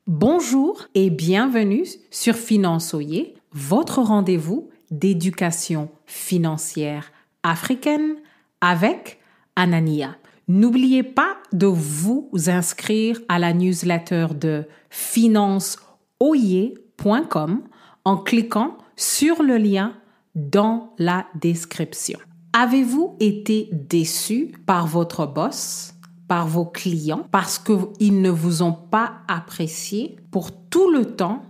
Bonjour et bienvenue sur Finançoyer, votre rendez-vous d'éducation financière africaine avec Anania. N'oubliez pas de vous inscrire à la newsletter de financeoyer.com en cliquant sur le lien dans la description. Avez-vous été déçu par votre boss, par vos clients, parce qu'ils ne vous ont pas apprécié pour tout le temps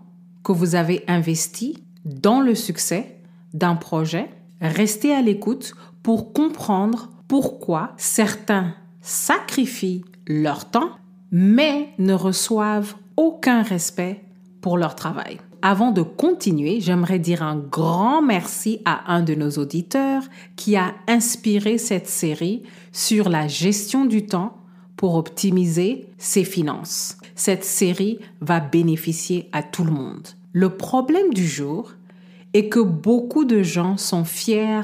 que vous avez investi dans le succès d'un projet? Restez à l'écoute pour comprendre pourquoi certains sacrifient leur temps, mais ne reçoivent aucun respect pour leur travail. Avant de continuer, j'aimerais dire un grand merci à un de nos auditeurs qui a inspiré cette série sur la gestion du temps pour optimiser ses finances. Cette série va bénéficier à tout le monde. Le problème du jour est que beaucoup de gens sont fiers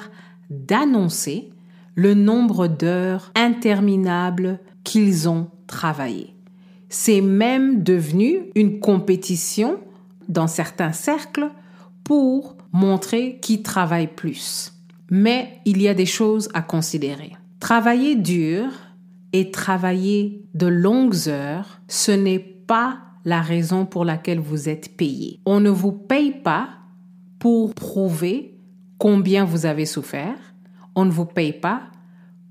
d'annoncer le nombre d'heures interminables qu'ils ont travaillé. C'est même devenu une compétition dans certains cercles pour montrer qui travaille plus. Mais il y a des choses à considérer. Travailler dur et travailler de longues heures, ce n'est pas la raison pour laquelle vous êtes payé. On ne vous paye pas pour prouver combien vous avez souffert. On ne vous paye pas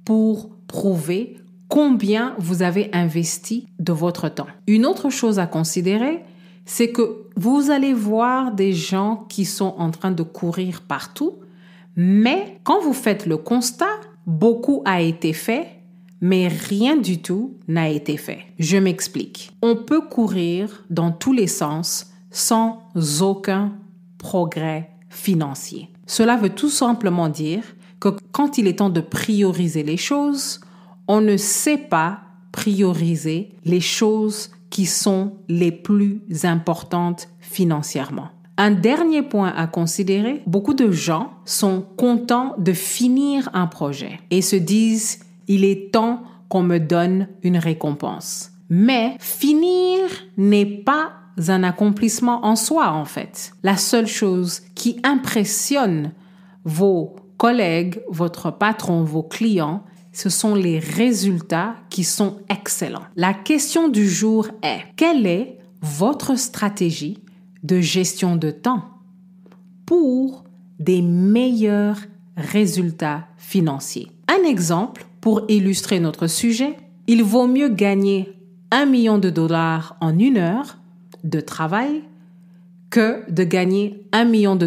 pour prouver combien vous avez investi de votre temps. Une autre chose à considérer, c'est que vous allez voir des gens qui sont en train de courir partout, mais quand vous faites le constat, beaucoup a été fait, mais rien du tout n'a été fait. Je m'explique. On peut courir dans tous les sens sans aucun progrès financier. Cela veut tout simplement dire que quand il est temps de prioriser les choses, on ne sait pas prioriser les choses qui sont les plus importantes financièrement. Un dernier point à considérer, beaucoup de gens sont contents de finir un projet et se disent « il est temps qu'on me donne une récompense ». Mais finir n'est pas un accomplissement en soi en fait. La seule chose qui impressionne vos collègues, votre patron, vos clients, ce sont les résultats qui sont excellents. La question du jour est, quelle est votre stratégie de gestion de temps pour des meilleurs résultats financiers? Un exemple pour illustrer notre sujet, il vaut mieux gagner $1 million en 1 heure de travail que de gagner $1 million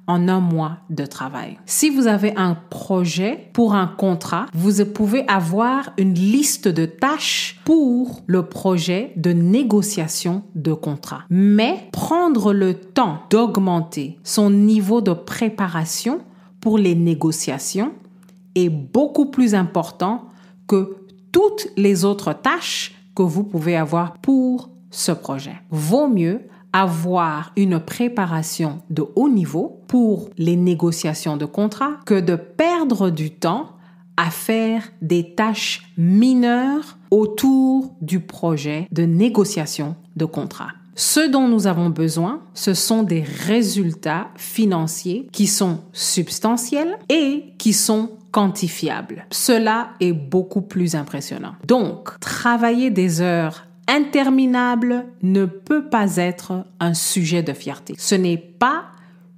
en 1 mois de travail. Si vous avez un projet pour un contrat, vous pouvez avoir une liste de tâches pour le projet de négociation de contrat. Mais prendre le temps d'augmenter son niveau de préparation pour les négociations est beaucoup plus important que toutes les autres tâches que vous pouvez avoir pour ce projet. Vaut mieux avoir une préparation de haut niveau pour les négociations de contrat que de perdre du temps à faire des tâches mineures autour du projet de négociation de contrat. Ce dont nous avons besoin, ce sont des résultats financiers qui sont substantiels et qui sont quantifiables. Cela est beaucoup plus impressionnant. Donc, travailler des heures interminable ne peut pas être un sujet de fierté. Ce n'est pas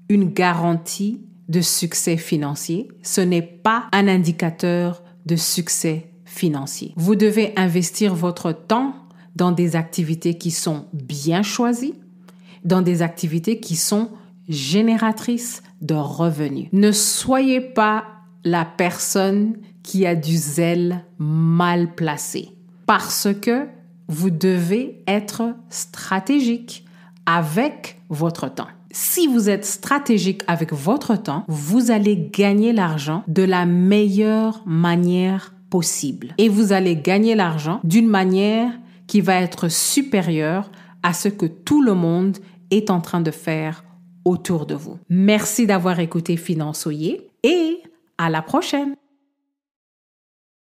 une garantie de succès financier. Ce n'est pas un indicateur de succès financier. Vous devez investir votre temps dans des activités qui sont bien choisies, dans des activités qui sont génératrices de revenus. Ne soyez pas la personne qui a du zèle mal placé parce que vous devez être stratégique avec votre temps. Si vous êtes stratégique avec votre temps, vous allez gagner l'argent de la meilleure manière possible. Et vous allez gagner l'argent d'une manière qui va être supérieure à ce que tout le monde est en train de faire autour de vous. Merci d'avoir écouté Finançoyer et à la prochaine.